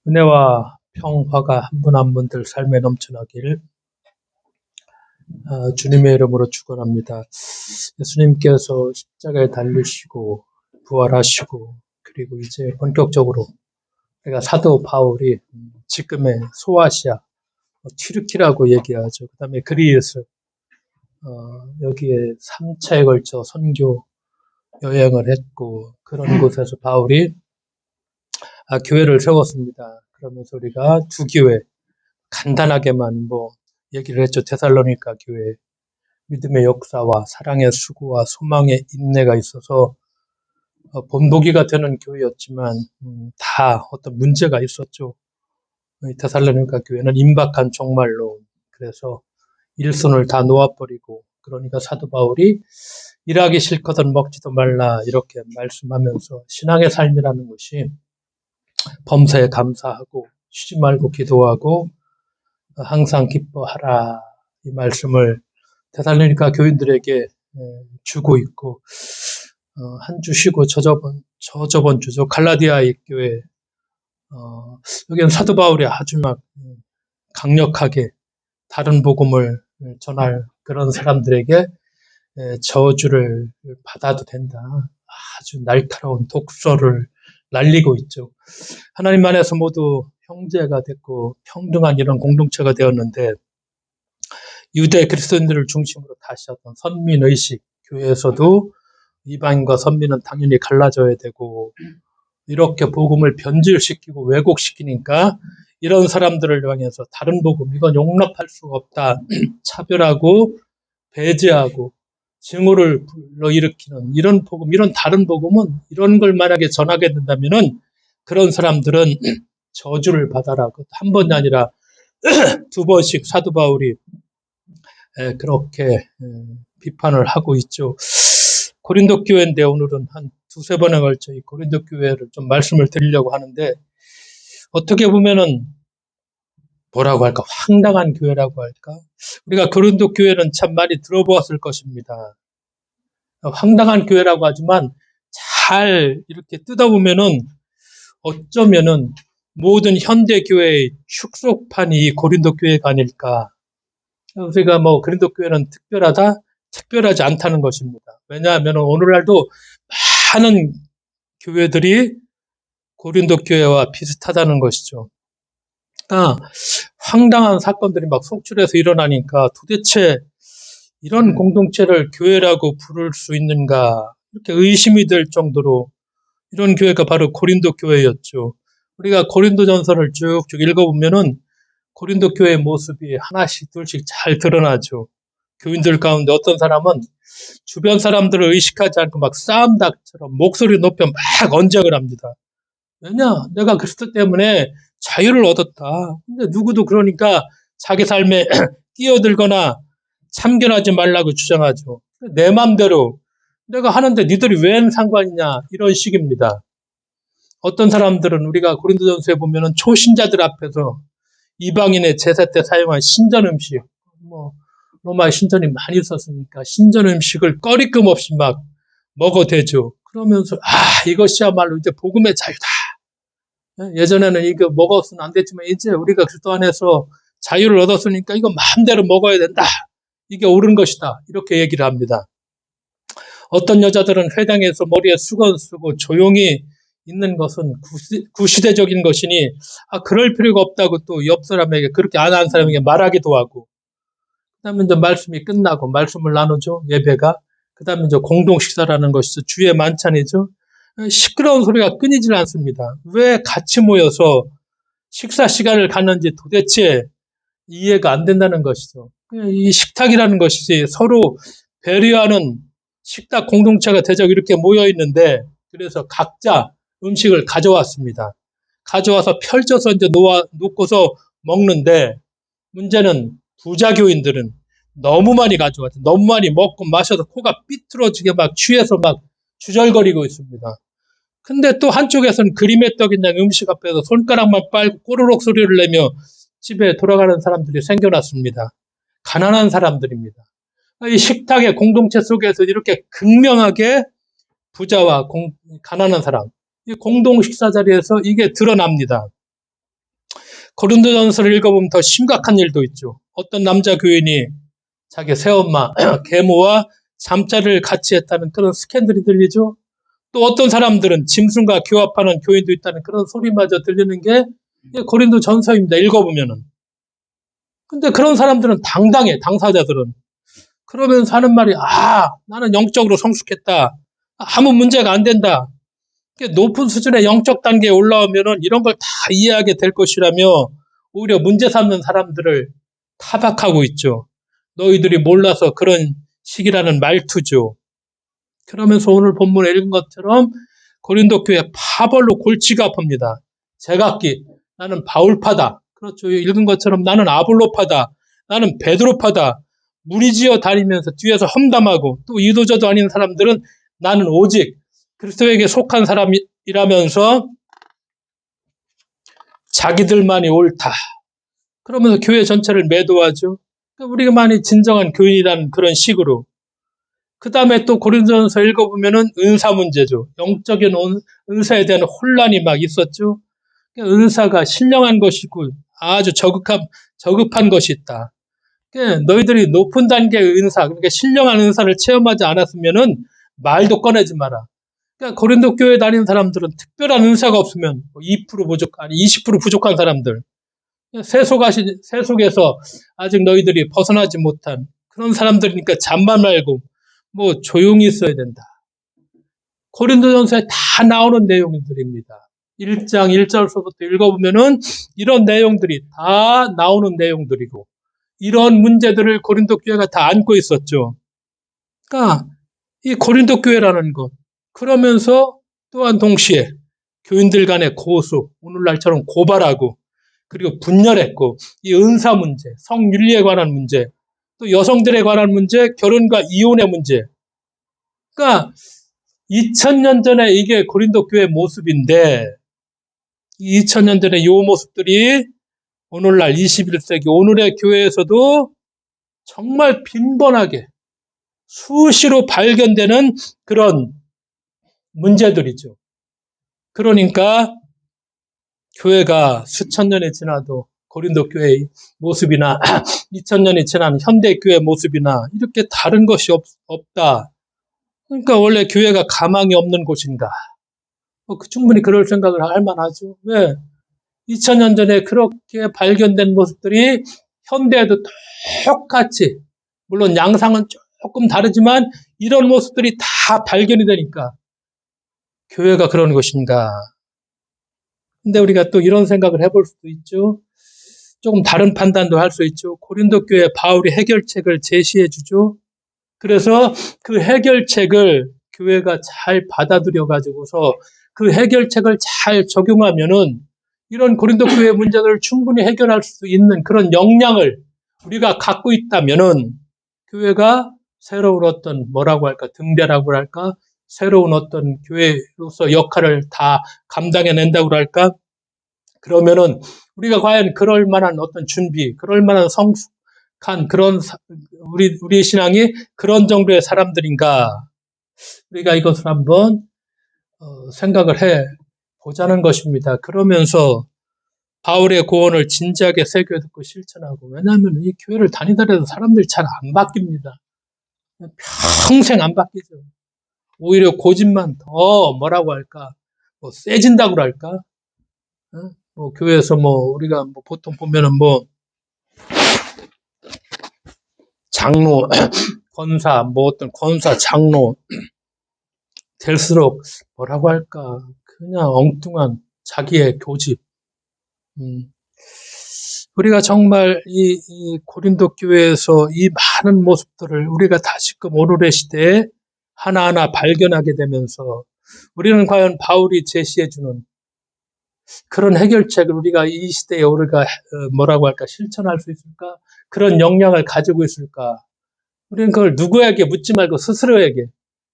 은혜와 평화가 한 분 한 분들 삶에 넘쳐나길 주님의 이름으로 축원합니다. 예수님께서 십자가에 달리시고 부활하시고 그리고 이제 본격적으로 그러니까 사도 바울이 지금의 소아시아 튀르키라고 얘기하죠. 그 다음에 그리스 여기에 3차에 걸쳐 선교 여행을 했고 그런 곳에서 바울이 교회를 세웠습니다. 그러면서 우리가 두 교회 간단하게만 얘기를 했죠. 데살로니가 교회 믿음의 역사와 사랑의 수고와 소망의 인내가 있어서 본보기가 되는 교회였지만 다 어떤 문제가 있었죠. 데살로니가 교회는 임박한 종말로 그래서 일손을 다 놓아버리고 그러니까 사도 바울이 일하기 싫거든 먹지도 말라 이렇게 말씀하면서 신앙의 삶이라는 것이 범사에 감사하고 쉬지 말고 기도하고 항상 기뻐하라 이 말씀을 데살로니가 교인들에게 주고 있고 한 주 쉬고 저저번 주죠. 갈라디아의 교회 여기는 사도 바울이 아주 막 강력하게 다른 복음을 전할 그런 사람들에게 저주를 받아도 된다. 아주 날카로운 독서를 날리고 있죠. 하나님 안에서 모두 형제가 됐고 평등한 이런 공동체가 되었는데 유대 그리스도인들을 중심으로 다시 어떤 선민의식, 교회에서도 이방인과 선민은 당연히 갈라져야 되고 이렇게 복음을 변질시키고 왜곡시키니까 이런 사람들을 향해서 다른 복음, 이건 용납할 수가 없다. 차별하고 배제하고 증오를 불러일으키는 이런 복음, 이런 다른 복음은 이런 걸 만약에 전하게 된다면은 그런 사람들은 저주를 받아라. 한 번이 아니라 두 번씩 사도 바울이 그렇게 비판을 하고 있죠. 고린도 교회인데 오늘은 한 두세 번에 걸쳐 이 고린도 교회를 좀 말씀을 드리려고 하는데 어떻게 보면은 뭐라고 할까? 황당한 교회라고 할까? 우리가 고린도 교회는 참 많이 들어보았을 것입니다. 황당한 교회라고 하지만 잘 이렇게 뜯어보면은 어쩌면은 모든 현대 교회의 축소판이 이 고린도 교회가 아닐까. 우리가 고린도 교회는 특별하다? 특별하지 않다는 것입니다. 왜냐하면 오늘날도 많은 교회들이 고린도 교회와 비슷하다는 것이죠. 황당한 사건들이 막 속출해서 일어나니까 도대체 이런 공동체를 교회라고 부를 수 있는가 이렇게 의심이 될 정도로 이런 교회가 바로 고린도 교회였죠. 우리가 고린도 전서를 쭉쭉 읽어보면은 고린도 교회의 모습이 하나씩 둘씩 잘 드러나죠. 교인들 가운데 어떤 사람은 주변 사람들을 의식하지 않고 막 싸움닭처럼 목소리 높여 막 언쟁을 합니다. 왜냐? 내가 그리스도 때문에 자유를 얻었다. 근데 누구도 그러니까 자기 삶에 끼어들거나 참견하지 말라고 주장하죠. 내 맘대로 내가 하는데 니들이 웬 상관이냐 이런 식입니다. 어떤 사람들은 우리가 고린도전서에 보면은 초신자들 앞에서 이방인의 제사 때 사용한 신전 음식, 로마에 신전이 많이 있었으니까 신전 음식을 꺼리낌 없이 막 먹어대죠. 그러면서 이것이야말로 이제 복음의 자유다. 예전에는 이거 먹었으면 안 됐지만 이제 우리가 그리스도 안에서 자유를 얻었으니까 이거 마음대로 먹어야 된다. 이게 옳은 것이다. 이렇게 얘기를 합니다. 어떤 여자들은 회당에서 머리에 수건 쓰고 조용히 있는 것은 구시대적인 것이니 그럴 필요가 없다고 또 옆 사람에게 그렇게 안 하는 사람에게 말하기도 하고 그다음에 이제 말씀이 끝나고 말씀을 나누죠. 예배가. 그다음에 이제 공동 식사라는 것이죠. 주의 만찬이죠. 시끄러운 소리가 끊이질 않습니다. 왜 같이 모여서 식사 시간을 갖는지 도대체 이해가 안 된다는 것이죠. 이 식탁이라는 것이 서로 배려하는 식탁 공동체가 대적 이렇게 모여 있는데 그래서 각자 음식을 가져왔습니다. 가져와서 펼쳐서 이제 놓고서 먹는데 문제는 부자교인들은 너무 많이 가져왔죠. 너무 많이 먹고 마셔서 코가 삐뚤어지게 막 취해서 막 주절거리고 있습니다. 근데 또 한쪽에서는 그림의 떡인 양 음식 앞에서 손가락만 빨고 꼬르륵 소리를 내며 집에 돌아가는 사람들이 생겨났습니다. 가난한 사람들입니다. 이 식탁의 공동체 속에서 이렇게 극명하게 부자와 가난한 사람, 이 공동 식사 자리에서 이게 드러납니다. 고린도전서를 읽어보면 더 심각한 일도 있죠. 어떤 남자 교인이 자기 새엄마 계모와 잠자리를 같이 했다는 그런 스캔들이 들리죠. 또 어떤 사람들은 짐승과 교합하는 교인도 있다는 그런 소리마저 들리는 게 고린도 전서입니다. 읽어보면은. 근데 그런 사람들은 당당해, 당사자들은. 그러면서 하는 말이, 나는 영적으로 성숙했다. 아무 문제가 안 된다. 높은 수준의 영적 단계에 올라오면은 이런 걸 다 이해하게 될 것이라며 오히려 문제 삼는 사람들을 타박하고 있죠. 너희들이 몰라서 그런 식이라는 말투죠. 그러면서 오늘 본문에 읽은 것처럼 고린도 교회 파벌로 골치가 아픕니다. 제각기 나는 바울파다. 그렇죠. 읽은 것처럼 나는 아볼로파다. 나는 베드로파다. 무리지어 다니면서 뒤에서 험담하고 또 이도저도 아닌 사람들은 나는 오직 그리스도에게 속한 사람이라면서 자기들만이 옳다. 그러면서 교회 전체를 매도하죠. 우리만이 진정한 교인이라는 그런 식으로. 그 다음에 또 고린도전서 읽어보면은 은사 문제죠. 영적인 은사에 대한 혼란이 막 있었죠. 은사가 신령한 것이고 아주 저급한 것이 있다. 너희들이 높은 단계의 은사, 그러니까 신령한 은사를 체험하지 않았으면은 말도 꺼내지 마라. 그러니까 고린도 교회 다니는 사람들은 특별한 은사가 없으면 2% 아니 20% 부족한 사람들. 세속에서 아직 너희들이 벗어나지 못한 그런 사람들이니까 잠만 말고 뭐 조용히 있어야 된다. 고린도전서에 다 나오는 내용들입니다. 1장 1절서부터 읽어보면은 이런 내용들이 다 나오는 내용들이고 이런 문제들을 고린도 교회가 다 안고 있었죠. 그러니까 이 고린도 교회라는 것 그러면서 또한 동시에 교인들 간의 고수 오늘날처럼 고발하고 그리고 분열했고 이 은사 문제, 성윤리에 관한 문제, 또 여성들에 관한 문제, 결혼과 이혼의 문제. 그러니까 2000년 전에 이게 고린도 교회 모습인데 2000년 전에 이 모습들이 오늘날 21세기 오늘의 교회에서도 정말 빈번하게 수시로 발견되는 그런 문제들이죠. 그러니까 교회가 수천 년이 지나도 고린도 교회의 모습이나 2000년이 지난 현대 교회 모습이나 이렇게 다른 것이 없다. 그러니까 원래 교회가 가망이 없는 곳인가? 충분히 그럴 생각을 할 만하죠. 왜? 2000년 전에 그렇게 발견된 모습들이 현대에도 똑같이 물론 양상은 조금 다르지만 이런 모습들이 다 발견이 되니까 교회가 그런 것인가? 근데 우리가 또 이런 생각을 해볼 수도 있죠. 조금 다른 판단도 할 수 있죠. 고린도 교회 바울이 해결책을 제시해 주죠. 그래서 그 해결책을 교회가 잘 받아들여 가지고서 그 해결책을 잘 적용하면은 이런 고린도 교회 문제들을 충분히 해결할 수 있는 그런 역량을 우리가 갖고 있다면은 교회가 새로운 어떤 뭐라고 할까 등대라고 할까 새로운 어떤 교회로서 역할을 다 감당해낸다고 할까 그러면은 우리가 과연 그럴 만한 어떤 준비, 그럴 만한 성숙한 그런 우리 신앙이 그런 정도의 사람들인가 우리가 이것을 한번 생각을 해 보자는 것입니다. 그러면서 바울의 고언을 진지하게 새겨 듣고 실천하고 왜냐하면 이 교회를 다니더라도 사람들이 잘 안 바뀝니다. 평생 안 바뀌죠. 오히려 고집만 더 뭐라고 할까 뭐 세진다고 할까 뭐 교회에서 뭐 우리가 뭐 보통 보면은 뭐 장로 권사 뭐 어떤 권사 장로 될수록 뭐라고 할까 그냥 엉뚱한 자기의 교집 우리가 정말 이 고린도 교회에서 이 많은 모습들을 우리가 다시금 오늘의 시대에 하나하나 발견하게 되면서 우리는 과연 바울이 제시해주는 그런 해결책을 우리가 이 시대에 우리가 뭐라고 할까 실천할 수 있을까? 그런 역량을 가지고 있을까? 우리는 그걸 누구에게 묻지 말고 스스로에게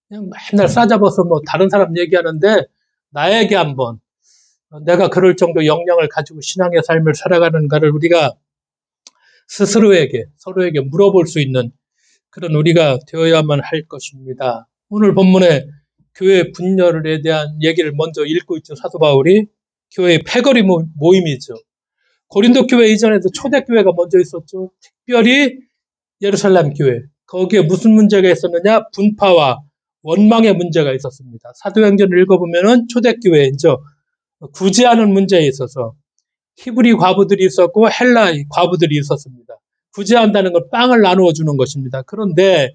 그냥 맨날 싸잡아서 뭐 다른 사람 얘기하는데 나에게 한번 내가 그럴 정도 역량을 가지고 신앙의 삶을 살아가는가를 우리가 스스로에게 서로에게 물어볼 수 있는 그런 우리가 되어야만 할 것입니다. 오늘 본문에 교회 분열에 대한 얘기를 먼저 읽고 있죠. 사도 바울이 교회의 패거리 모임이죠. 고린도 교회 이전에도 초대교회가 먼저 있었죠. 특별히 예루살렘 교회. 거기에 무슨 문제가 있었느냐? 분파와 원망의 문제가 있었습니다. 사도행전을 읽어보면은 초대교회죠. 구제하는 문제에 있어서 히브리 과부들이 있었고 헬라 과부들이 있었습니다. 구제한다는 건 빵을 나누어 주는 것입니다. 그런데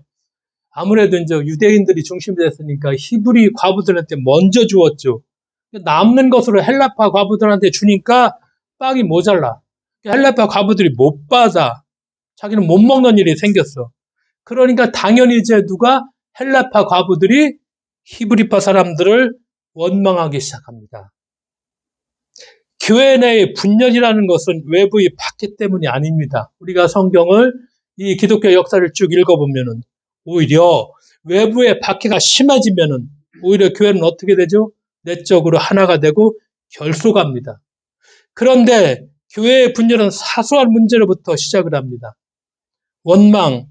아무래도 이제 유대인들이 중심이 됐으니까 히브리 과부들한테 먼저 주었죠. 남는 것으로 헬라파 과부들한테 주니까 빵이 모자라. 헬라파 과부들이 못 받아. 자기는 못 먹는 일이 생겼어. 그러니까 당연히 이제 누가 헬라파 과부들이 히브리파 사람들을 원망하기 시작합니다. 교회 내의 분열이라는 것은 외부의 박해 때문이 아닙니다. 우리가 성경을 이 기독교 역사를 쭉 읽어보면은 오히려 외부의 박해가 심해지면은 오히려 교회는 어떻게 되죠? 내적으로 하나가 되고 결속합니다. 그런데 교회의 분열은 사소한 문제로부터 시작을 합니다. 원망,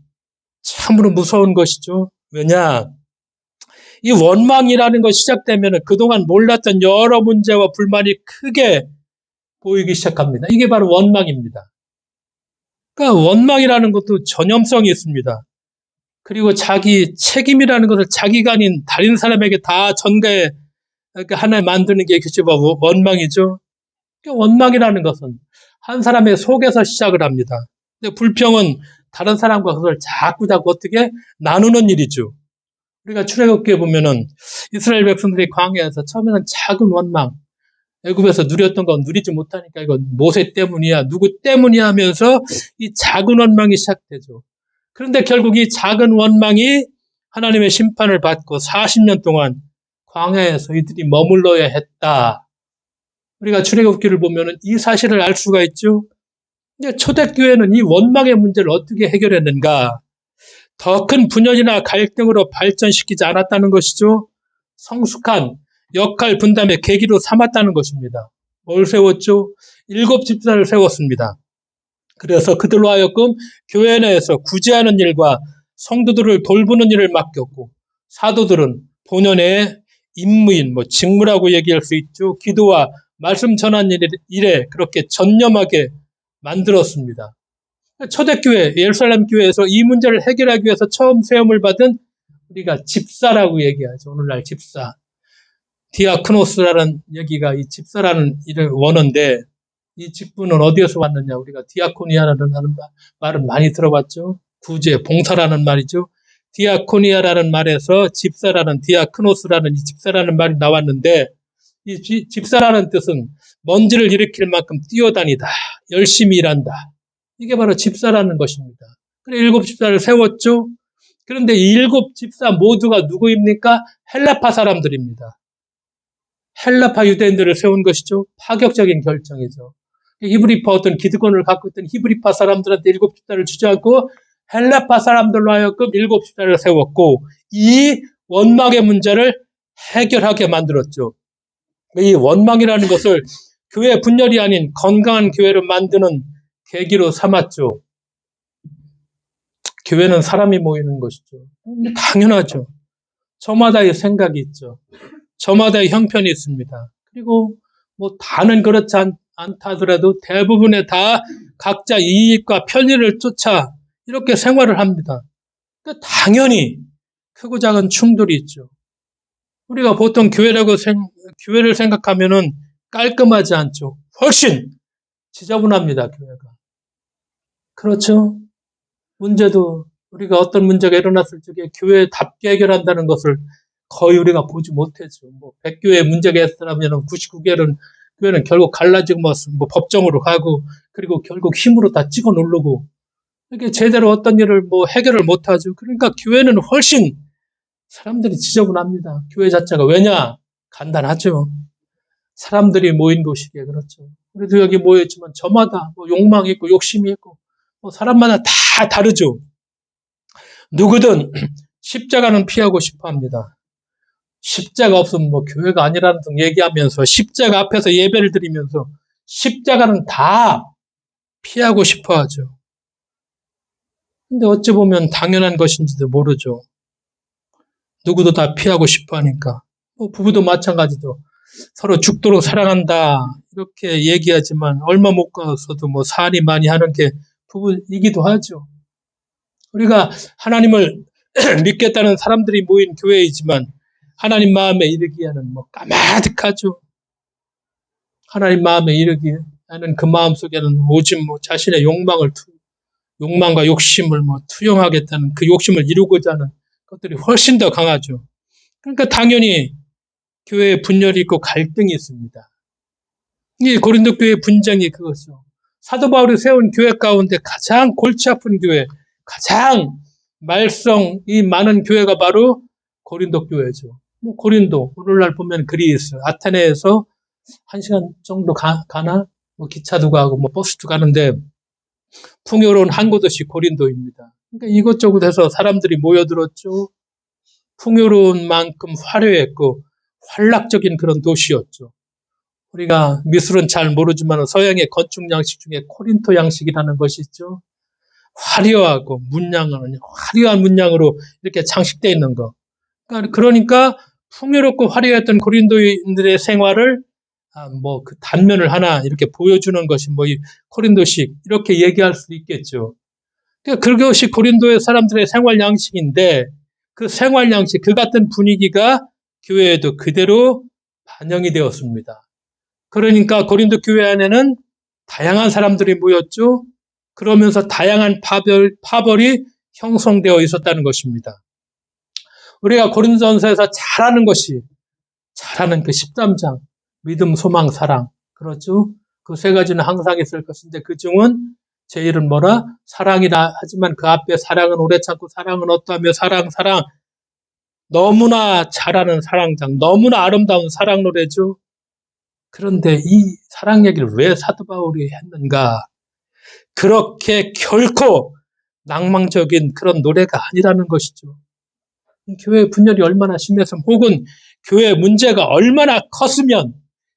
참으로 무서운 것이죠. 왜냐? 이 원망이라는 것이 시작되면 그동안 몰랐던 여러 문제와 불만이 크게 보이기 시작합니다. 이게 바로 원망입니다. 그러니까 원망이라는 것도 전염성이 있습니다. 그리고 자기 책임이라는 것을 자기가 아닌 다른 사람에게 다 전가해 하나 만드는 게 원망이죠. 그러니까 원망이라는 것은 한 사람의 속에서 시작을 합니다. 근데 불평은 다른 사람과 그걸 자꾸 어떻게 나누는 일이죠. 우리가 출애굽기에 보면은 이스라엘 백성들이 광야에서 처음에는 작은 원망, 애굽에서 누렸던 건 누리지 못하니까 이건 모세 때문이야, 누구 때문이야 하면서 이 작은 원망이 시작되죠. 그런데 결국 이 작은 원망이 하나님의 심판을 받고 40년 동안 광야에서 이들이 머물러야 했다. 우리가 출애굽기를 보면은 이 사실을 알 수가 있죠. 근데 초대교회는 이 원망의 문제를 어떻게 해결했는가? 더 큰 분열이나 갈등으로 발전시키지 않았다는 것이죠. 성숙한 역할 분담의 계기로 삼았다는 것입니다. 뭘 세웠죠? 7집사를 세웠습니다. 그래서 그들로 하여금 교회 내에서 구제하는 일과 성도들을 돌보는 일을 맡겼고, 사도들은 본연의 임무인, 직무라고 얘기할 수 있죠. 기도와 말씀 전하는 일에 그렇게 전념하게 만들었습니다. 초대교회, 예루살렘 교회에서 이 문제를 해결하기 위해서 처음 세움을 받은 우리가 집사라고 얘기하죠. 오늘날 집사. 디아크노스라는 여기가 이 집사라는 원어인데 이 직분은 어디에서 왔느냐? 우리가 디아코니아라는 말은 많이 들어봤죠. 구제, 봉사라는 말이죠. 디아코니아라는 말에서 집사라는 디아크노스라는 이 집사라는 말이 나왔는데 이 집사라는 뜻은 먼지를 일으킬 만큼 뛰어다니다, 열심히 일한다. 이게 바로 집사라는 것입니다. 그래 7집사를 세웠죠. 그런데 이 7집사 모두가 누구입니까? 헬라파 사람들입니다. 헬라파 유대인들을 세운 것이죠. 파격적인 결정이죠. 히브리파 어떤 기득권을 갖고 있던 히브리파 사람들한테 7집사를 주지 않고 헬라파 사람들로 하여금 7집사를 세웠고 이 원망의 문제를 해결하게 만들었죠. 이 원망이라는 것을 교회 분열이 아닌 건강한 교회를 만드는 계기로 삼았죠. 교회는 사람이 모이는 것이죠. 당연하죠. 저마다의 생각이 있죠. 저마다의 형편이 있습니다. 그리고 다는 그렇지 않다 하더라도 대부분의 다 각자 이익과 편의를 쫓아 이렇게 생활을 합니다. 그러니까 당연히 크고 작은 충돌이 있죠. 우리가 보통 교회를 생각하면은 깔끔하지 않죠. 훨씬 지저분합니다, 교회가. 그렇죠? 문제도 우리가 어떤 문제가 일어났을 적에 교회답게 해결한다는 것을 거의 우리가 보지 못했죠. 100교회 문제가 있으면 99교회는 결국 갈라지고 법정으로 가고 그리고 결국 힘으로 다 찍어 누르고 이렇게 제대로 어떤 일을 해결을 못하죠. 그러니까 교회는 훨씬 사람들이 지저분합니다. 교회 자체가. 왜냐? 간단하죠. 사람들이 모인 곳이기에 그렇죠. 우리도 여기 모여있지만 저마다 욕망이 있고 욕심이 있고 사람마다 다 다르죠. 누구든 십자가는 피하고 싶어 합니다. 십자가 없으면 교회가 아니라는 등 얘기하면서 십자가 앞에서 예배를 드리면서 십자가는 다 피하고 싶어 하죠. 근데 어찌 보면 당연한 것인지도 모르죠. 누구도 다 피하고 싶어 하니까. 부부도 마찬가지죠. 서로 죽도록 사랑한다. 이렇게 얘기하지만 얼마 못 가서도 뭐 산이 많이 하는 게 부분이기도 하죠. 우리가 하나님을 믿겠다는 사람들이 모인 교회이지만 하나님 마음에 이르기에는 뭐 까마득하죠. 하나님 마음에 이르기 하는 그 마음 속에는 오직 뭐 자신의 욕망과 욕심을 뭐 투영하겠다는 그 욕심을 이루고자 하는 것들이 훨씬 더 강하죠. 그러니까 당연히 교회에 분열이 있고 갈등이 있습니다. 이 고린도 교회의 분쟁이 그것이죠. 사도 바울이 세운 교회 가운데 가장 골치 아픈 교회, 가장 말썽이 많은 교회가 바로 고린도 교회죠. 뭐 고린도, 오늘날 보면 그리스, 아테네에서 1시간 정도 가나? 뭐 기차도 가고 뭐 버스도 가는데 풍요로운 항구 도시 고린도입니다. 그러니까 이것저것 해서 사람들이 모여들었죠. 풍요로운 만큼 화려했고 활락적인 그런 도시였죠. 우리가 미술은 잘 모르지만 서양의 건축 양식 중에 코린토 양식이라는 것이 있죠. 화려하고 화려한 문양으로 이렇게 장식되어 있는 거. 그러니까 풍요롭고 화려했던 고린도인들의 생활을 뭐 그 단면을 하나 이렇게 보여주는 것이 뭐 이 코린도식 이렇게 얘기할 수 있겠죠. 그러니까 그것이 고린도의 사람들의 생활 양식인데 그 생활 양식, 그 같은 분위기가 교회에도 그대로 반영이 되었습니다. 그러니까 고린도 교회 안에는 다양한 사람들이 모였죠. 그러면서 다양한 파벌이 형성되어 있었다는 것입니다. 우리가 고린도전서에서 잘하는 그 13장, 믿음, 소망, 사랑. 그렇죠? 그 세 가지는 항상 있을 것인데 그 중은 제일은 뭐라? 사랑이라 하지만 그 앞에 사랑은 오래 참고 사랑은 어떠하며 사랑. 너무나 잘하는 사랑장, 너무나 아름다운 사랑 노래죠. 그런데 이 사랑 얘기를 왜 사도 바울이 했는가? 그렇게 결코 낭만적인 그런 노래가 아니라는 것이죠. 교회 분열이 얼마나 심했으면 혹은 교회 문제가 얼마나 컸으면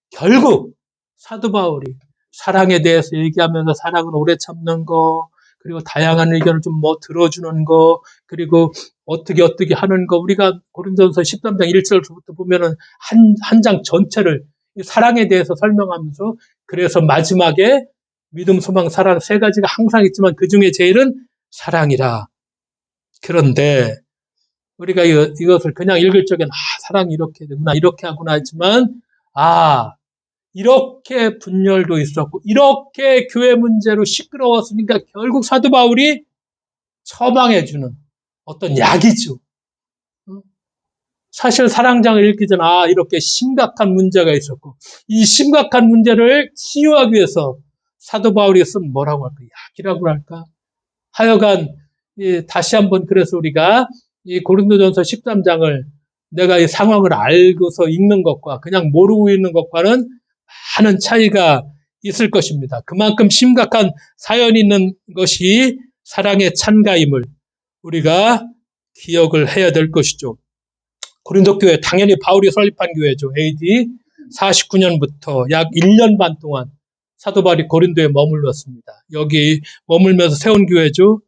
결국 사도 바울이 사랑에 대해서 얘기하면서 사랑은 오래 참는 거, 그리고 다양한 의견을 좀 뭐 들어주는 거, 그리고 어떻게 하는 거, 우리가 고린도전서 13장 1절부터 보면은 한 장 전체를 사랑에 대해서 설명하면서 그래서 마지막에 믿음, 소망, 사랑 세 가지가 항상 있지만 그 중에 제일은 사랑이라. 그런데 우리가 이것을 그냥 읽을 적엔 사랑이 이렇게 되구나, 이렇게 하구나 하지만 이렇게 분열도 있었고 이렇게 교회 문제로 시끄러웠으니까 결국 사도 바울이 처방해주는 어떤 약이죠. 사실 사랑장을 읽기 전에 이렇게 심각한 문제가 있었고 이 심각한 문제를 치유하기 위해서 사도 바울이 쓴 뭐라고 할까? 약이라고 할까? 하여간 다시 한번 그래서 우리가 이 고린도전서 13장을 내가 이 상황을 알고서 읽는 것과 그냥 모르고 읽는 것과는 많은 차이가 있을 것입니다. 그만큼 심각한 사연이 있는 것이 사랑의 찬가임을 우리가 기억을 해야 될 것이죠. 고린도 교회 당연히 바울이 설립한 교회죠. AD 49년부터 약 1년 반 동안 사도 바울이 고린도에 머물렀습니다. 여기 머물면서 세운 교회죠.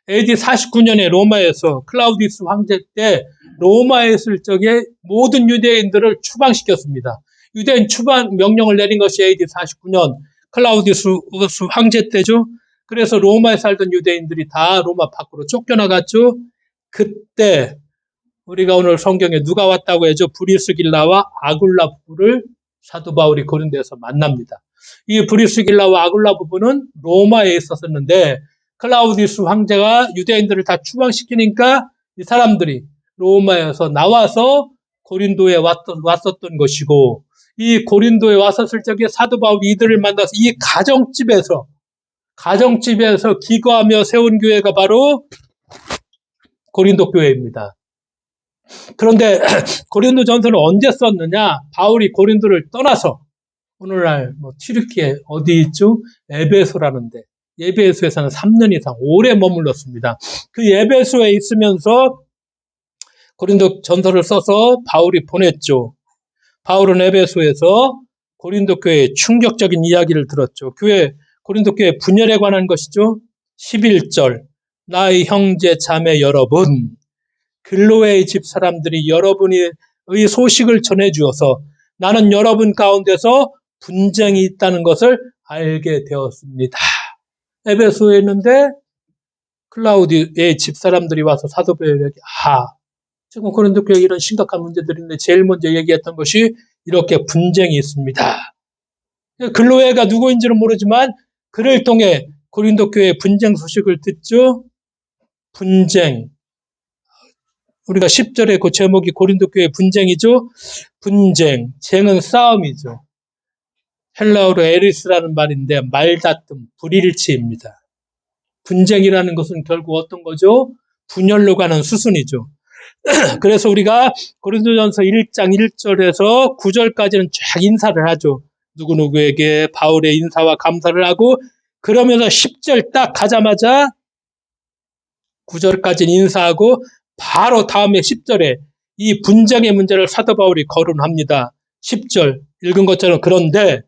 AD 49년에 로마에서 클라우디우스 황제 때 로마에 있을 적에 모든 유대인들을 추방시켰습니다. 유대인 추방 명령을 내린 것이 AD 49년 클라우디우스 황제 때죠. 그래서 로마에 살던 유대인들이 다 로마 밖으로 쫓겨나갔죠. 그때 우리가 오늘 성경에 누가 왔다고 해죠? 브리스길라와 아굴라 부부를 사도 바울이 고린도에서 만납니다. 이 브리스길라와 아굴라 부부는 로마에 있었는데 클라우디우스 황제가 유대인들을 다 추방시키니까 이 사람들이 로마에서 나와서 고린도에 왔었던 것이고 이 고린도에 왔었을 적에 사도 바울이 이들을 만나서 이 가정집에서 기거하며 세운 교회가 바로 고린도 교회입니다. 그런데 고린도 전서를 언제 썼느냐? 바울이 고린도를 떠나서 오늘날 튀르키예 어디 있죠? 에베소라는데 에베소에서는 3년 이상 오래 머물렀습니다. 그 에베소에 있으면서 고린도 전서를 써서 바울이 보냈죠. 바울은 에베소에서 고린도 교회의 충격적인 이야기를 들었죠. 고린도 교회 분열에 관한 것이죠. 11절 나의 형제 자매 여러분 글로의 집 사람들이 여러분의 소식을 전해주어서 나는 여러분 가운데서 분쟁이 있다는 것을 알게 되었습니다. 에베소에 있는데 클라우디의 집사람들이 와서 사도 바울에게 지금 고린도 교회에 이런 심각한 문제들인데 제일 먼저 얘기했던 것이 이렇게 분쟁이 있습니다. 글로에가 누구인지는 모르지만 그를 통해 고린도 교회의 분쟁 소식을 듣죠. 분쟁. 우리가 10절에 그 제목이 고린도 교회의 분쟁이죠. 분쟁. 쟁은 싸움이죠. 헬라어로 에리스라는 말인데 말다툼, 불일치입니다. 분쟁이라는 것은 결국 어떤 거죠? 분열로 가는 수순이죠. 그래서 우리가 고린도전서 1장 1절에서 9절까지는 쫙 인사를 하죠. 누구누구에게 바울의 인사와 감사를 하고 그러면서 10절 딱 가자마자 9절까지 인사하고 바로 다음에 10절에 이 분쟁의 문제를 사도 바울이 거론합니다. 10절 읽은 것처럼 그런데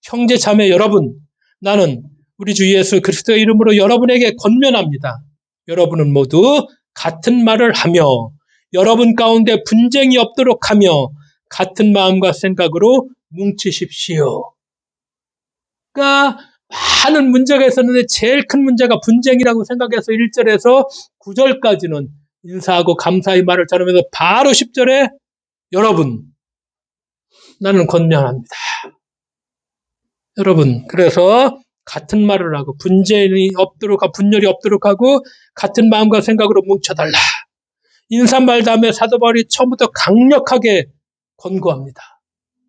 형제 자매 여러분 나는 우리 주 예수 그리스도의 이름으로 여러분에게 권면합니다. 여러분은 모두 같은 말을 하며 여러분 가운데 분쟁이 없도록 하며 같은 마음과 생각으로 뭉치십시오. 그러니까 많은 문제가 있었는데 제일 큰 문제가 분쟁이라고 생각해서 1절에서 9절까지는 인사하고 감사의 말을 전하면서 바로 10절에 여러분 나는 권면합니다. 여러분 그래서 같은 말을 하고 분쟁이 없도록 하고 분열이 없도록 하고 같은 마음과 생각으로 뭉쳐달라. 인사말 다음에 사도 바울이 처음부터 강력하게 권고합니다.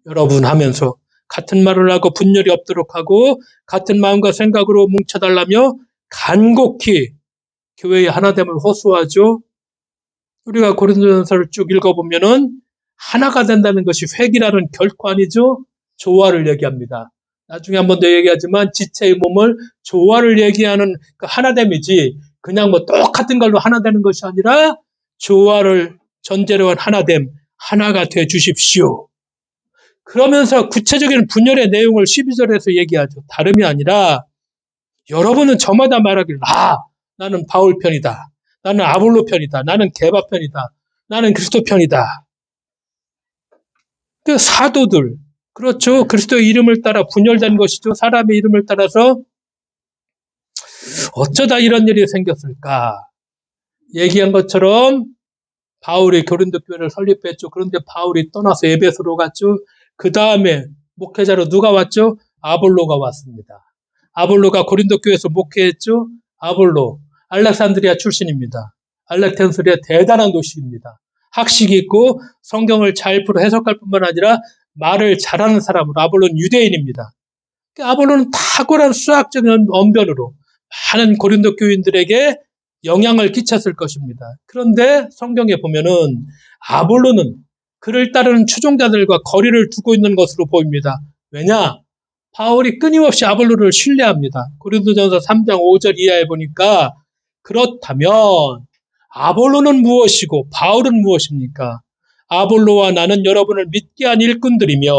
여러분 하면서 같은 말을 하고 분열이 없도록 하고 같은 마음과 생각으로 뭉쳐달라며 간곡히 교회의 하나됨을 호소하죠. 우리가 고린도전서를 쭉 읽어보면은 하나가 된다는 것이 회개라는 결코 아니죠. 조화를 얘기합니다. 나중에 한 번 더 얘기하지만 지체의 몸을 조화를 얘기하는 그 하나됨이지 그냥 뭐 똑같은 걸로 하나 되는 것이 아니라 조화를 전제로 한 하나됨, 하나가 돼 주십시오. 그러면서 구체적인 분열의 내용을 12절에서 얘기하죠. 다름이 아니라 여러분은 저마다 말하기를 나는 바울 편이다. 나는 아볼로 편이다. 나는 게바 편이다. 나는 그리스도 편이다. 그 사도들 그렇죠. 그리스도의 이름을 따라 분열된 것이죠. 사람의 이름을 따라서 어쩌다 이런 일이 생겼을까. 얘기한 것처럼 바울이 고린도 교회를 설립했죠. 그런데 바울이 떠나서 에베소로 갔죠. 그 다음에 목회자로 누가 왔죠? 아볼로가 왔습니다. 아볼로가 고린도 교회에서 목회했죠. 아볼로 알렉산드리아 출신입니다. 알렉산드리아 대단한 도시입니다. 학식이 있고 성경을 잘 풀어 해석할 뿐만 아니라 말을 잘하는 사람으로 아볼로는 유대인입니다. 아볼로는 탁월한 수학적인 언변으로 많은 고린도 교인들에게 영향을 끼쳤을 것입니다. 그런데 성경에 보면은 아볼로는 그를 따르는 추종자들과 거리를 두고 있는 것으로 보입니다. 왜냐? 바울이 끊임없이 아볼로를 신뢰합니다. 고린도전서 3장 5절 이하에 보니까 그렇다면 아볼로는 무엇이고 바울은 무엇입니까? 아볼로와 나는 여러분을 믿게 한 일꾼들이며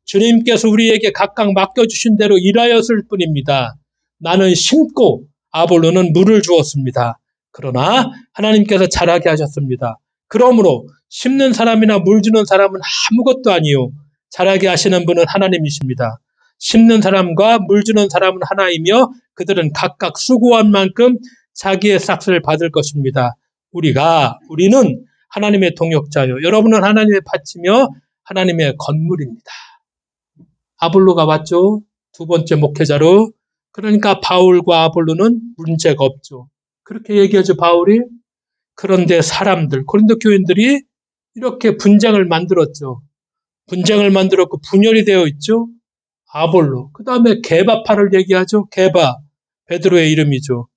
주님께서 우리에게 각각 맡겨주신 대로 일하였을 뿐입니다. 나는 심고 아볼로는 물을 주었습니다. 그러나 하나님께서 자라게 하셨습니다. 그러므로 심는 사람이나 물 주는 사람은 아무것도 아니요 자라게 하시는 분은 하나님이십니다. 심는 사람과 물 주는 사람은 하나이며 그들은 각각 수고한 만큼 자기의 삭슬을 받을 것입니다. 우리는 하나님의 동역자요. 여러분은 하나님의 밭이며 하나님의 건물입니다. 아볼로가 왔죠. 두 번째 목회자로. 그러니까 바울과 아볼로는 문제가 없죠. 그렇게 얘기하죠, 바울이. 그런데 사람들, 고린도 교인들이 이렇게 분쟁을 만들었죠. 분쟁을 만들었고 분열이 되어 있죠. 아볼로. 그 다음에 게바파를 얘기하죠. 게바. 베드로의 이름이죠.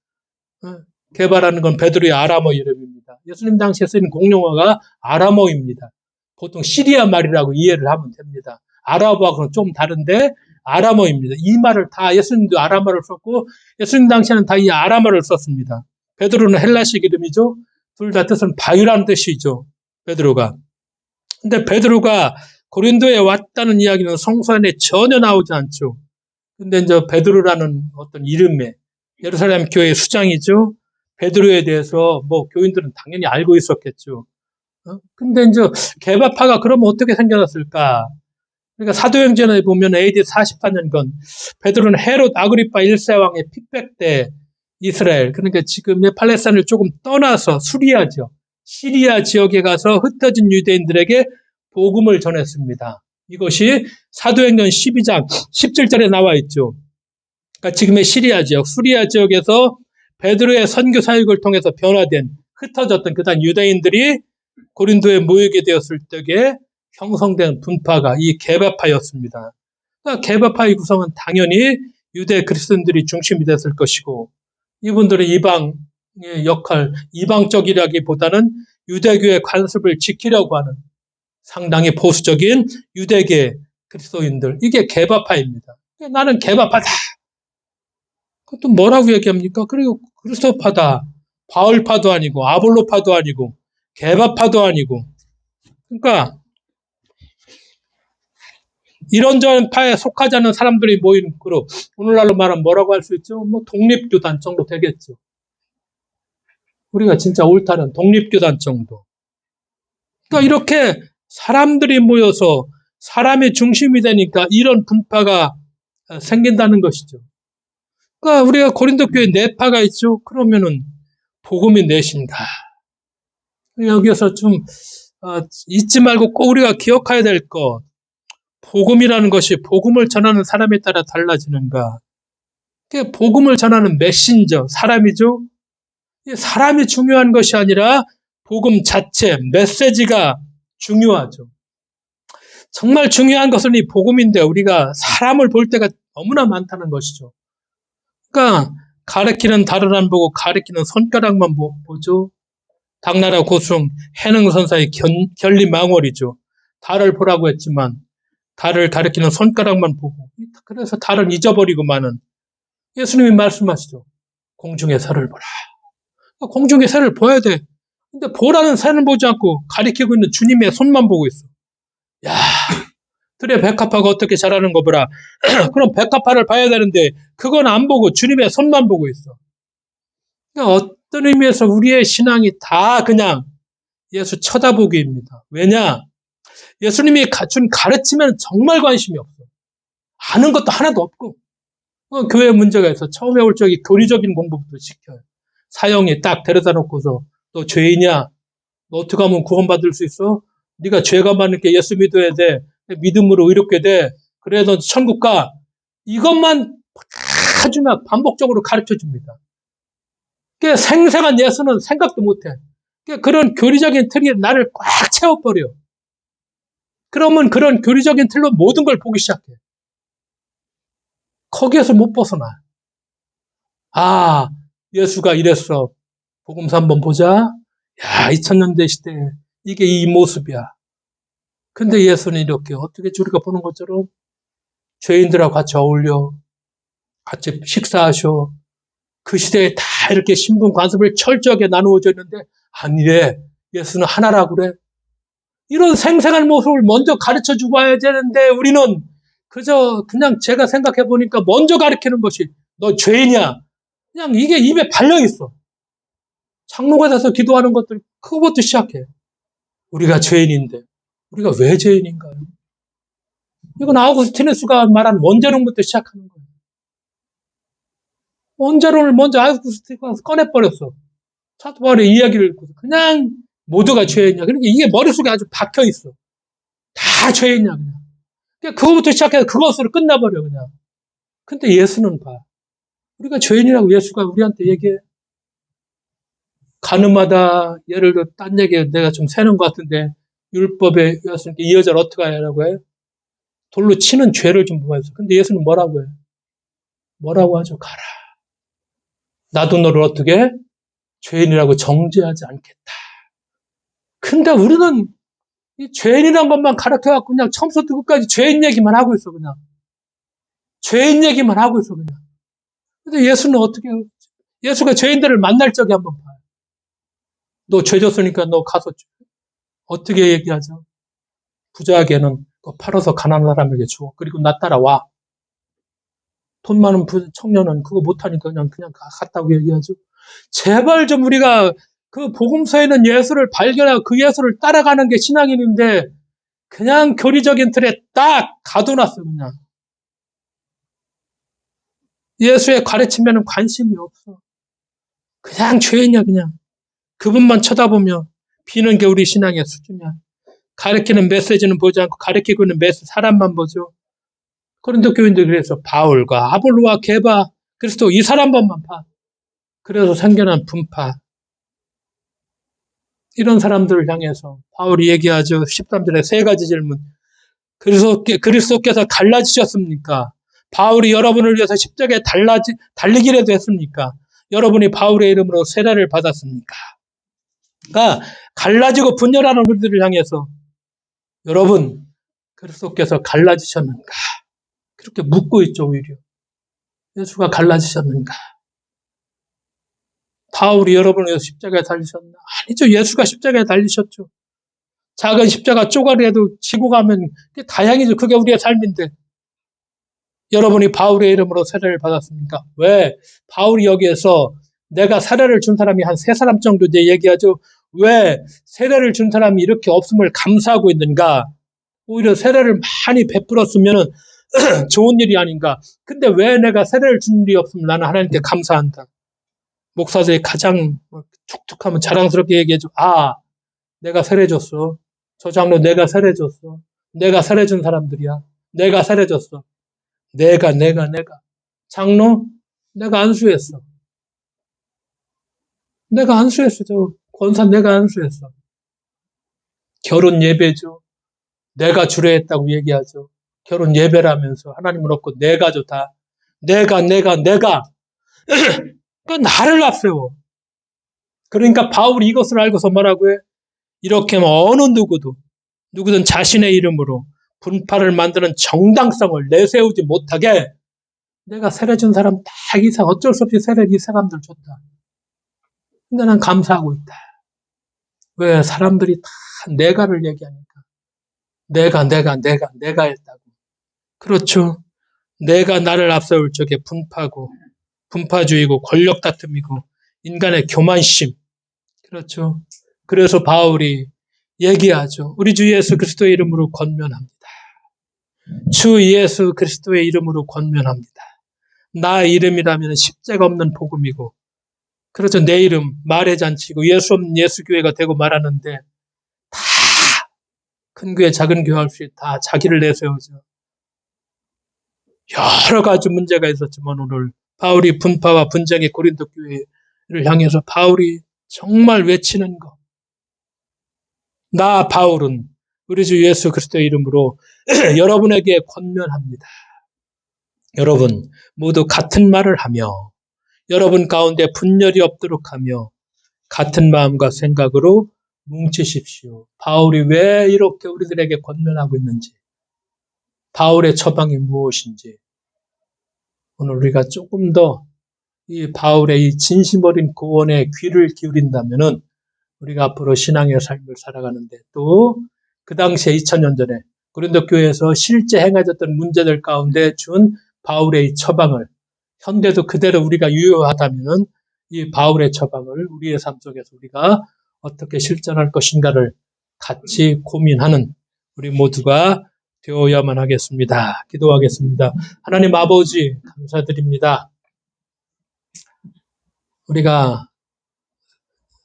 게바라는 건 베드로의 아람어 이름입니다. 예수님 당시에 쓰인 공용어가 아람어입니다. 보통 시리아 말이라고 이해를 하면 됩니다. 아랍어하고는 좀 다른데 아람어입니다. 이 말을 다 예수님도 아람어를 썼고 예수님 당시에는 다 이 아람어를 썼습니다. 베드로는 헬라식 이름이죠. 둘 다 뜻은 바위라는 뜻이죠. 베드로가. 근데 베드로가 고린도에 왔다는 이야기는 성서 안에 전혀 나오지 않죠. 근데 이제 베드로라는 어떤 이름에 예루살렘 교회의 수장이죠. 베드로에 대해서 뭐 교인들은 당연히 알고 있었겠죠. 근데 이제 게바파가 그러면 어떻게 생겨났을까? 그러니까 사도행전에 보면 AD 44년경 베드로는 헤롯 아그리파 1세 왕의 핍백 때 이스라엘, 그러니까 지금의 팔레스타인을 조금 떠나서 수리아죠, 시리아 지역에 가서 흩어진 유대인들에게 복음을 전했습니다. 이것이 사도행전 12장 17절에 나와 있죠. 그러니까 지금의 시리아 지역, 수리아 지역에서 베드로의 선교 사역을 통해서 변화된, 흩어졌던 그다음 유대인들이 고린도에 모이게 되었을 때에 형성된 분파가 이 개바파였습니다. 그러니까 개바파의 구성은 당연히 유대 그리스도인들이 중심이 됐을 것이고, 이분들은 이방의 역할, 이방적이라기보다는 유대교의 관습을 지키려고 하는 상당히 보수적인 유대계 그리스도인들, 이게 개바파입니다. 나는 개바파다. 그것도 뭐라고 얘기합니까? 그리고 그리스도파다. 바울파도 아니고 아볼로파도 아니고 개바파도 아니고. 그러니까 이런저런 파에 속하지 않은 사람들이 모인 그룹, 오늘날로 말하면 뭐라고 할 수 있죠? 뭐 독립교단 정도 되겠죠. 우리가 진짜 옳다는 독립교단 정도. 그러니까 이렇게 사람들이 모여서 사람의 중심이 되니까 이런 분파가 생긴다는 것이죠. 그러니까 우리가 고린도 교회 네 파가 있죠. 그러면은 복음이 넷인가. 여기서 좀 잊지 말고 꼭 우리가 기억해야 될 것. 복음이라는 것이 복음을 전하는 사람에 따라 달라지는가. 복음을 전하는 메신저, 사람이죠. 사람이 중요한 것이 아니라 복음 자체, 메시지가 중요하죠. 정말 중요한 것은 이 복음인데 우리가 사람을 볼 때가 너무나 많다는 것이죠. 그러니까 가르치는 달을 안 보고 가르치는 손가락만 보죠. 당나라 고승 해능선사의 결리망월이죠. 달을 보라고 했지만 달을 가리키는 손가락만 보고, 그래서 달은 잊어버리고만은, 예수님이 말씀하시죠. 공중의 새를 보라. 공중의 새를 봐야 돼. 근데 보라는 새는 보지 않고 가리키고 있는 주님의 손만 보고 있어. 야, 그래 백합화가 어떻게 자라는 거 보라. 그럼 백합화를 봐야 되는데 그건 안 보고 주님의 손만 보고 있어. 그러니까 어떤 의미에서 우리의 신앙이 다 그냥 예수 쳐다보기입니다. 왜냐? 예수님이 준 가르치면 정말 관심이 없어. 아는 것도 하나도 없고. 교회 문제가 있어. 처음에 올 적이 교리적인 공부부터 시켜요. 사형이 딱 데려다 놓고서 너 죄인이야. 너 어떻게 하면 구원받을 수 있어? 네가 죄가 많으니까 예수 믿어야 돼. 믿음으로 의롭게 돼. 그래 너 천국 가. 이것만 아주 막 반복적으로 가르쳐 줍니다. 생생한 예수는 생각도 못해. 그런 교리적인 틀이 나를 꽉 채워버려. 그러면 그런 교리적인 틀로 모든 걸 보기 시작해. 거기에서 못 벗어나. 아, 예수가 이랬어. 복음서 한번 보자. 야, 2000년대 시대에 이게 이 모습이야. 근데 예수는 이렇게 어떻게 우리가 보는 것처럼 죄인들하고 같이 어울려. 같이 식사하셔. 그 시대에 다 이렇게 신분 관습을 철저하게 나누어져 있는데 아니래. 예수는 하나라고 그래. 이런 생생한 모습을 먼저 가르쳐 주고 와야 되는데 우리는 그냥 제가 생각해 보니까 먼저 가르치는 것이 너 죄인이야. 그냥 이게 입에 발려 있어. 장로가 돼서 기도하는 것들 그것부터 시작해. 우리가 죄인인데 우리가 왜 죄인인가요? 이건 아우구스티누스가 말한 원죄론부터 시작하는 거예요. 원죄론을 먼저 아우구스티누스가 꺼내버렸어. 사도 바울의 이야기를 읽고 그냥 모두가 죄인이야. 그러니까 이게 머릿속에 아주 박혀 있어. 다 죄인이야 그냥. 그거부터 시작해서 그것으로 끝나버려 그냥. 근데 예수는 봐. 우리가 죄인이라고 예수가 우리한테 얘기해. 가늠하다, 예를 들어 딴 얘기 내가 좀 새는 것 같은데 율법에 예수님께 이 여자를 어떻게 하라고 해요? 돌로 치는 죄를 좀 보아서. 근데 예수는 뭐라고 해요? 뭐라고 하죠? 가라. 나도 너를 어떻게 죄인이라고 정죄하지 않겠다. 근데 우리는 이 죄인이란 것만 가르쳐갖고 그냥 처음부터 끝까지 죄인 얘기만 하고 있어 그냥. 죄인 얘기만 하고 있어 그냥. 근데 예수는 어떻게 해요? 예수가 죄인들을 만날 적에 한번 봐요. 너 죄 졌으니까 너 가서 어떻게 얘기하죠? 부자에게는 너 팔아서 가난한 사람에게 줘. 그리고 나 따라와. 돈 많은 청년은 그거 못하니까 그냥 갔다고 얘기하죠. 제발 좀 우리가 그 복음서에는 예수를 발견하고 그 예수를 따라가는 게 신앙인인데 그냥 교리적인 틀에 딱 가둬놨어, 그냥. 예수의 가르침에는 관심이 없어. 그냥 죄인이야, 그냥. 그분만 쳐다보며 비는 게 우리 신앙의 수준이야. 가르치는 메시지는 보지 않고 가르치고 있는 사람만 보죠. 고린도 교인들 그래서 바울과 아볼로와 게바, 그리스도 이 사람만만 봐. 그래서 생겨난 분파. 이런 사람들을 향해서 바울이 얘기하죠. 13절에 세 가지 질문. 그리스도께서 갈라지셨습니까? 바울이 여러분을 위해서 십자가에 달리기라도 했습니까? 여러분이 바울의 이름으로 세례를 받았습니까? 그러니까 갈라지고 분열하는 우리들을 향해서 여러분 그리스도께서 갈라지셨는가? 그렇게 묻고 있죠. 오히려 예수가 갈라지셨는가? 바울이 여러분을 위해서 십자가에 달리셨나? 아니죠. 예수가 십자가에 달리셨죠. 작은 십자가 쪼가리라도 지고 가면 다행이죠. 그게 우리의 삶인데 여러분이 바울의 이름으로 세례를 받았습니까? 왜? 바울이 여기에서 내가 세례를 준 사람이 한 세 사람 정도 이제 얘기하죠. 왜 세례를 준 사람이 이렇게 없음을 감사하고 있는가? 오히려 세례를 많이 베풀었으면 좋은 일이 아닌가? 근데 왜 내가 세례를 준 일이 없으면 나는 하나님께 감사한다. 목사들이 가장 툭툭하면 자랑스럽게 얘기해줘. 아, 내가 세례 줬어. 저 장로 내가 세례 줬어. 내가 세례 준 사람들이야. 내가 세례 줬어. 내가. 장로? 내가 안수했어. 내가 안수했어. 저 권사 내가 안수했어. 결혼 예배죠. 내가 주례했다고 얘기하죠. 결혼 예배라면서 하나님을 얻고 내가 좋다. 내가. 그 나를 앞세워. 그러니까 바울이 이것을 알고서 뭐라고 해? 이렇게 어느 누구든 자신의 이름으로 분파를 만드는 정당성을 내세우지 못하게 내가 세례 준 사람 다 이상 어쩔 수 없이 세례를 이 사람들 줬다. 근데 난 감사하고 있다. 왜? 사람들이 다 내가를 얘기하니까. 내가 했다고. 그렇죠. 내가 나를 앞세울 적에 분파주의고 권력 다툼이고 인간의 교만심. 그렇죠. 그래서 바울이 얘기하죠. 우리 주 예수 그리스도의 이름으로 권면합니다. 주 예수 그리스도의 이름으로 권면합니다. 나 이름이라면 십자가 없는 복음이고 그렇죠. 내 이름 말의 잔치고 예수 없는 예수교회가 되고 말하는데 다 큰 교회 작은 교회 할 수 다 자기를 내세우죠. 여러 가지 문제가 있었지만 오늘 바울이 분파와 분쟁의 고린도 교회를 향해서 바울이 정말 외치는 것. 나 바울은 우리 주 예수 그리스도의 이름으로 여러분에게 권면합니다. 여러분 모두 같은 말을 하며 여러분 가운데 분열이 없도록 하며 같은 마음과 생각으로 뭉치십시오. 바울이 왜 이렇게 우리들에게 권면하고 있는지, 바울의 처방이 무엇인지 오늘 우리가 조금 더 이 바울의 이 진심 어린 고언에 귀를 기울인다면은 우리가 앞으로 신앙의 삶을 살아가는데 또 그 당시에 2000년 전에 고린도 교회에서 실제 행해졌던 문제들 가운데 준 바울의 이 처방을 현대도 그대로 우리가 유효하다면은 이 바울의 처방을 우리의 삶 속에서 우리가 어떻게 실천할 것인가를 같이 고민하는 우리 모두가 되어야만 하겠습니다. 기도하겠습니다. 하나님 아버지 감사드립니다. 우리가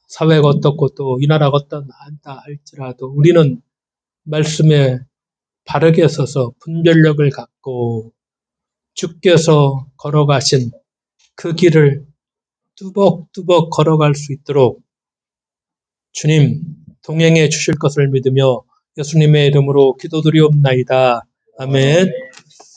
사회가 어떻고 또 이 나라가 어떠하다 할지라도 우리는 말씀에 바르게 서서 분별력을 갖고 주께서 걸어가신 그 길을 뚜벅뚜벅 걸어갈 수 있도록 주님 동행해 주실 것을 믿으며 예수님의 이름으로 기도드리옵나이다. 아멘.